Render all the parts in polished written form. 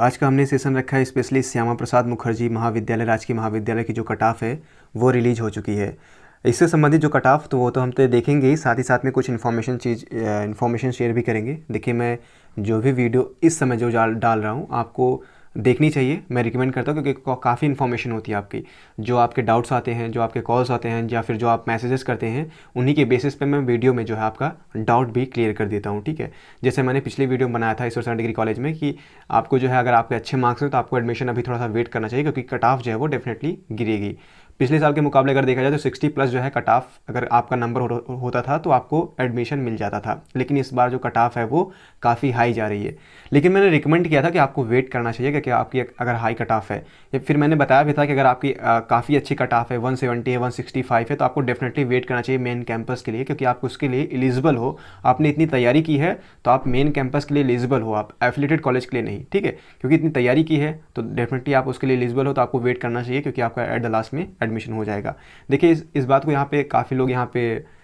आज का हमने सेशन रखा है स्पेशली श्यामा प्रसाद मुखर्जी महाविद्यालय, राजकीय महाविद्यालय की जो कट ऑफ है वो रिलीज हो चुकी है। इससे संबंधित जो कट ऑफ तो वो तो हम तो देखेंगे ही, साथ ही साथ में कुछ इन्फॉर्मेशन शेयर भी करेंगे। देखिए, मैं जो भी वीडियो इस समय जो डाल रहा हूँ आपको देखनी चाहिए, मैं रिकमेंड करता हूँ, क्योंकि काफ़ी इन्फॉर्मेशन होती है आपकी। जो आपके डाउट्स आते हैं, जो आपके कॉल्स आते हैं, या फिर जो आप मैसेजेस करते हैं, उन्हीं के बेसिस पे मैं वीडियो में जो है आपका डाउट भी क्लियर कर देता हूँ। ठीक है, जैसे मैंने पिछली वीडियो बनाया था ईश्वर डिग्री कॉलेज में कि आपको जो है अगर आपके अच्छे मार्क्स हैं तो आपको एडमिशन अभी थोड़ा सा वेट करना चाहिए, क्योंकि कट ऑफ जो है वो डेफिनेटली गिरेगी। पिछले साल के मुकाबले अगर देखा जाए तो 60+ जो है कट ऑफ अगर आपका नंबर होता था तो आपको एडमिशन मिल जाता था, लेकिन इस बार जो कट ऑफ है वो काफ़ी हाई जा रही है। लेकिन मैंने रिकमेंड किया था कि आपको वेट करना चाहिए, क्योंकि आपकी अगर हाई कट ऑफ है, या फिर मैंने बताया भी था कि अगर आपकी काफ़ी अच्छी कट ऑफ है, 170 है, 165 है, तो आपको डेफिनेटली वेट करना चाहिए मेन कैंपस के लिए, क्योंकि आप उसके लिए एलिजिबल हो। आपने इतनी तैयारी की है तो आप मेन कैंपस के लिए एलिजिबल हो, आप एफिलेटेड कॉलेज के लिए नहीं। ठीक है, क्योंकि इतनी तैयारी की है तो डेफिनेटली आप उसके लिए एलिजिबल हो, तो आपको वेट करना चाहिए, क्योंकि आपका एट द लास्ट में एडमिशन हो जाएगा। देखिए, इस बात को यहाँ पे काफ़ी लोग यहाँ पे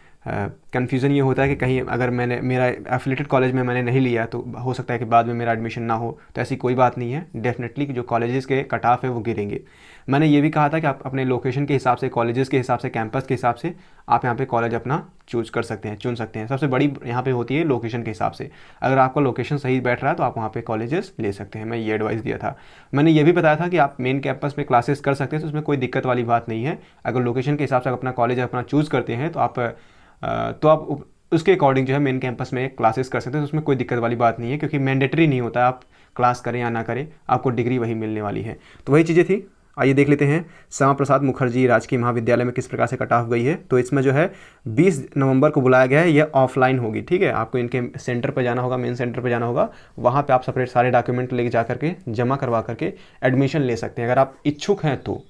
कन्फ्यूज़न ये होता है कि कहीं अगर मैंने मेरा एफिलेटेड कॉलेज में मैंने नहीं लिया तो हो सकता है कि बाद में मेरा एडमिशन ना हो। तो ऐसी कोई बात नहीं है, डेफिनेटली जो कॉलेजेस के कट ऑफ है वो गिरेंगे। मैंने ये भी कहा था कि आप अपने लोकेशन के हिसाब से, कॉलेजेस के हिसाब से, कैंपस के हिसाब से आप यहाँ पे कॉलेज अपना चून सकते हैं। सबसे बड़ी यहाँ पे होती है लोकेशन के हिसाब से। अगर आपका लोकेशन सही बैठ रहा है तो आप वहाँ पे कॉलेजेस ले सकते हैं। मैं ये एडवाइस दिया था। मैंने ये भी बताया था कि आप मेन कैंपस में क्लासेस कर सकते हैं, तो उसमें कोई दिक्कत वाली बात नहीं है। अगर लोकेशन के हिसाब से अपना कॉलेज अपना चूज़ करते हैं तो आप उसके अकॉर्डिंग जो है मेन कैंपस में क्लासेस कर सकते हैं, तो उसमें कोई दिक्कत वाली बात नहीं है, क्योंकि मैंडेटरी नहीं होता आप क्लास करें या ना करें, आपको डिग्री वही मिलने वाली है। तो वही चीज़ें थी। आइए देख लेते हैं श्यामा प्रसाद मुखर्जी राजकीय महाविद्यालय में किस प्रकार से कट ऑफ गई है। तो इसमें जो है 20 नवंबर को बुलाया गया है, यह ऑफलाइन होगी। ठीक है, आपको इनके सेंटर पर जाना होगा, मेन सेंटर पर जाना होगा, वहाँ पे आप सेपरेट सारे डॉक्यूमेंट लेके जा करके जमा करवा करके एडमिशन ले सकते हैं, अगर आप इच्छुक हैं तो।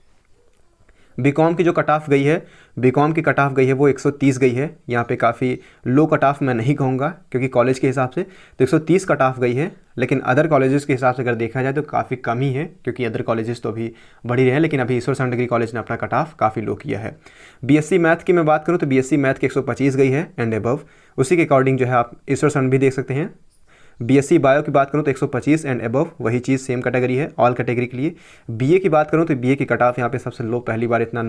बीकॉम की जो कट ऑफ गई है, बीकॉम की कट ऑफ गई है वो 130 गई है। यहाँ पे काफ़ी लो कट ऑफ मैं नहीं कहूँगा, क्योंकि कॉलेज के हिसाब से तो 130 कट ऑफ गई है, लेकिन अदर कॉलेजेस के हिसाब से अगर देखा जाए तो काफ़ी कम ही है, क्योंकि अदर कॉलेजेस तो अभी बढ़ी रहे हैं, लेकिन अभी ईश्वर डिग्री कॉलेज ने अपना कट ऑफ काफ़ी लो किया है। बीएससी मैथ की मैं बात करूँ तो बीएससी मैथ की 125 गई है एंड अबव। उसी के अकॉर्डिंग जो है आप ईश्वर भी देख सकते हैं। बीएससी बायो की बात करूँ तो 125 एंड अबव, वही चीज़ सेम कैटेगरी है ऑल कैटेगरी के लिए। बीए की बात करूँ तो बीए की कट ऑफ यहाँ पे सबसे लो, पहली बार इतना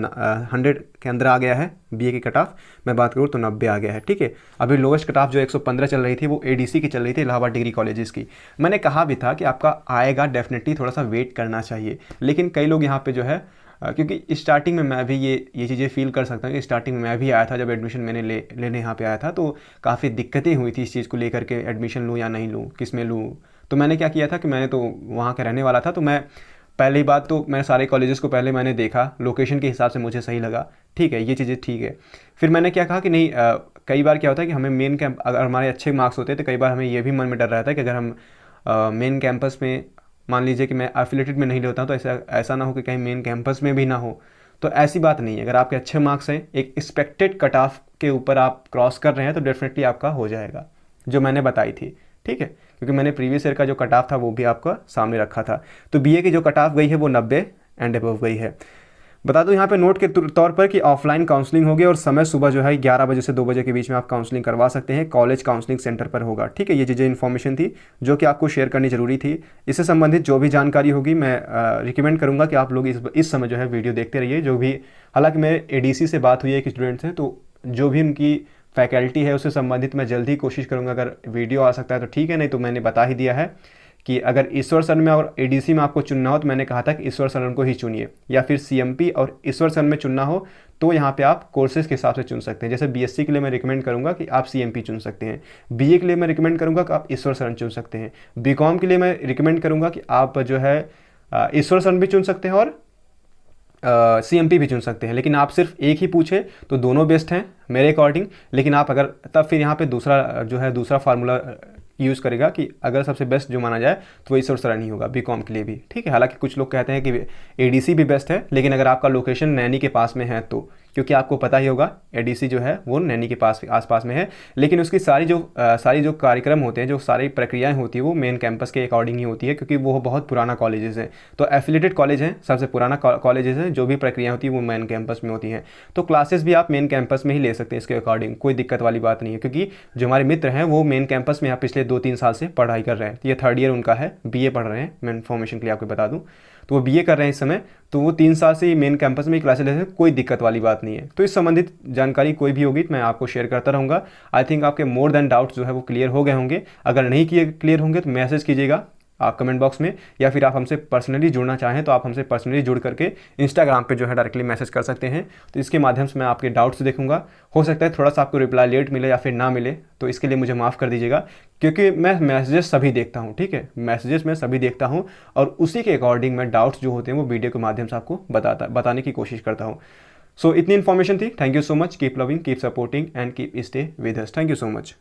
100 के अंदर आ गया है बीए की कट ऑफ। मैं बात करूँ तो 90 आ गया है। ठीक है, अभी लोवेस्ट कट ऑफ जो 115 चल रही थी वो एडीसी की चल रही थी, इलाहाबाद डिग्री कॉलेजेस की। मैंने कहा भी था कि आपका आएगा, डेफिनेटली थोड़ा सा वेट करना चाहिए, लेकिन कई लोग यहाँ पे जो है क्योंकि स्टार्टिंग में मैं भी ये चीज़ें फील कर सकता हूँ कि स्टार्टिंग में मैं भी आया था, जब एडमिशन मैंने लेने यहाँ पे आया था तो काफ़ी दिक्कतें हुई थी इस चीज़ को लेकर के, एडमिशन लूँ या नहीं लूँ, किस में लूँ। तो मैंने क्या किया था कि मैंने तो वहाँ का रहने वाला था, तो मैं पहली बात तो मैं सारे कॉलेजेस को पहले मैंने देखा, लोकेशन के हिसाब से मुझे सही लगा। ठीक है, ये चीज़ें ठीक है। फिर मैंने क्या कहा कि नहीं, कई बार क्या होता है कि हमें मेन कैंप अगर हमारे अच्छे मार्क्स होते हैं तो कई बार हमें ये भी मन में डर रहता है कि अगर हम मेन कैंपस में, मान लीजिए कि मैं एफिलेटेड में नहीं लेता हूँ, तो ऐसा ना हो कि कहीं मेन कैंपस में भी ना हो। तो ऐसी बात नहीं है, अगर आपके अच्छे मार्क्स हैं, एक एक्सपेक्टेड कट ऑफ के ऊपर आप क्रॉस कर रहे हैं, तो डेफिनेटली आपका हो जाएगा, जो मैंने बताई थी। ठीक है, क्योंकि मैंने प्रीवियस ईयर का जो कट ऑफ था वो भी आपका सामने रखा था। तो बीए की जो कट ऑफ गई है वो 90 एंड अबव गई है। बता दूं यहाँ पे नोट के तौर पर कि ऑफलाइन काउंसलिंग होगी, और समय सुबह जो है 11 बजे से 2 बजे के बीच में आप काउंसलिंग करवा सकते हैं, कॉलेज काउंसलिंग सेंटर पर होगा। ठीक है, ये चीज़ें इन्फॉर्मेशन थी जो कि आपको शेयर करनी जरूरी थी। इससे संबंधित जो भी जानकारी होगी मैं रिकमेंड करूँगा कि आप लोग इस समय जो है वीडियो देखते रहिए। जो भी, हालांकि मेरे एडीसी से बात हुई है एक स्टूडेंट से, तो जो भी उनकी फैकल्टी है उससे संबंधित मैं जल्दी कोशिश करूँगा, अगर वीडियो आ सकता है तो ठीक है, नहीं तो मैंने बता ही दिया है कि अगर ईश्वर सर में और एडीसी में आपको चुनना हो तो मैंने कहा था कि ईश्वर सर को ही चुनिए, या फिर सीएमपी और ईश्वर सर में चुनना हो तो यहाँ पे आप कोर्सेज के हिसाब से चुन सकते हैं। जैसे बीएससी के लिए मैं रिकमेंड करूँगा कि आप सीएमपी चुन सकते हैं, बीए के लिए मैं रिकमेंड करूँगा कि आप ईश्वर सर चुन सकते हैं, बीकॉम के लिए मैं रिकमेंड करूँगा कि आप जो है ईश्वर सर भी चुन सकते हैं और सीएमपी भी चुन सकते हैं। लेकिन आप सिर्फ एक ही पूछे तो दोनों बेस्ट हैं मेरे अकॉर्डिंग। लेकिन आप अगर तब फिर यहाँ पे दूसरा फार्मूला यूज़ करेगा कि अगर सबसे बेस्ट जो माना जाए तो वो ईश्वर सर नहीं होगा बीकॉम के लिए भी। ठीक है, हालांकि कुछ लोग कहते हैं कि एडीसी भी बेस्ट है, लेकिन अगर आपका लोकेशन नैनी के पास में है तो, क्योंकि आपको पता ही होगा एडीसी जो है वो नैनी के पास आसपास में है, लेकिन उसकी सारी जो कार्यक्रम होते हैं, जो सारी प्रक्रियाएं होती है वो मेन कैंपस के अकॉर्डिंग ही होती है, क्योंकि वो बहुत पुराना कॉलेजेस है। तो एफिलेटेड कॉलेज हैं, सबसे पुराना कॉलेजेस हैं, जो भी प्रक्रिया होती है वो मेन कैंपस में होती हैं। तो क्लासेस भी आप मेन कैंपस में ही ले सकते हैं इसके अकॉर्डिंग, कोई दिक्कत वाली बात नहीं है। क्योंकि जो हमारे मित्र हैं वो मेन कैंपस में यहाँ पिछले 2-3 साल से पढ़ाई कर रहे हैं। ये 3rd ईयर उनका है, बीए पढ़ रहे हैं, मैं इन्फॉर्मेशन के लिए आपको बता दूँ। तो वो बीए कर रहे हैं इस समय, तो वो 3 साल से मेन कैंपस में ही क्लासेस लेते हैं, कोई दिक्कत वाली बात नहीं है। तो इस संबंधित जानकारी कोई भी होगी तो मैं आपको शेयर करता रहूँगा। आई थिंक आपके मोर देन डाउट्स जो है वो क्लियर हो गए होंगे। अगर नहीं क्लियर होंगे तो मैसेज कीजिएगा आप कमेंट बॉक्स में, या फिर आप हमसे पर्सनली जुड़ना चाहें तो आप हमसे पर्सनली जुड़ करके इंस्टाग्राम पे जो है डायरेक्टली मैसेज कर सकते हैं। तो इसके माध्यम से मैं आपके डाउट्स देखूंगा। हो सकता है थोड़ा सा आपको रिप्लाई लेट मिले या फिर ना मिले, तो इसके लिए मुझे माफ़ कर दीजिएगा, क्योंकि मैं मैसेजेस सभी देखता हूँ, ठीक है, मैसेजेस मैं सभी देखता हूँ और उसी के अकॉर्डिंग मैं डाउट्स जो होते हैं वो वीडियो के माध्यम से आपको बताने की कोशिश करता हूँ। सो इतनी इन्फॉर्मेशन थी। Thank you so much. Keep loving, keep supporting and keep stay with us. Thank you so much.